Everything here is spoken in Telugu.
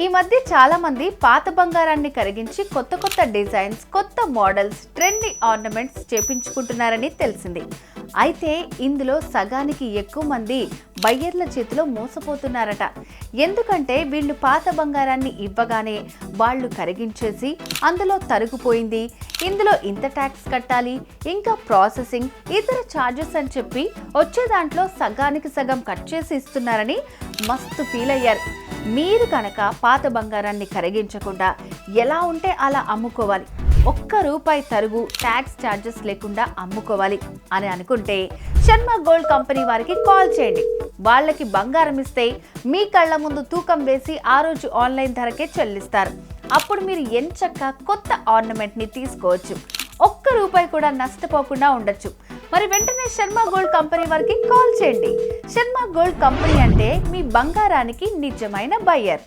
ఈ మధ్య చాలా మంది పాత బంగారాన్ని కరిగించి కొత్త కొత్త డిజైన్స్, కొత్త మోడల్స్, ట్రెండీ ఆర్నమెంట్స్ చేపించుకుంటున్నారని తెలిసింది. అయితే ఇందులో సగానికి ఎక్కువ మంది బయ్యర్ల చేతిలో మోసపోతున్నారట. ఎందుకంటే వీళ్ళు పాత బంగారాన్ని ఇవ్వగానే వాళ్ళు కరిగించేసి అందులో తరుగుపోయింది, ఇందులో ఇంత ట్యాక్స్ కట్టాలి, ఇంకా ప్రాసెసింగ్, ఇతర ఛార్జెస్ అని చెప్పి వచ్చే దాంట్లో సగానికి సగం కట్ చేసి ఇస్తున్నారని మస్తు ఫీల్ అయ్యారు. మీరు కనుక పాత బంగారాన్ని కరిగించకుండా ఎలా ఉంటే అలా అమ్ముకోవాలి, ₹1 తరుగు, ట్యాక్స్ ఛార్జెస్ లేకుండా అమ్ముకోవాలి అని అనుకుంటే శర్మ గోల్డ్ కంపెనీ వారికి కాల్ చేయండి. వాళ్ళకి బంగారం ఇస్తే మీ కళ్ళ ముందు తూకం వేసి ఆ రోజు ఆన్లైన్ ధరకే చెల్లిస్తారు. అప్పుడు మీరు ఎంచక్కా కొత్త ఆర్నమెంట్ని తీసుకోవచ్చు. ₹1 కూడా నష్టపోకుండా ఉండొచ్చు. మరి వెంటనే శర్మ గోల్డ్ కంపెనీ వారికి కాల్ చేయండి. శర్మ గోల్డ్ కంపెనీ అంటే మీ బంగారానికి నిజమైన బయ్యర్.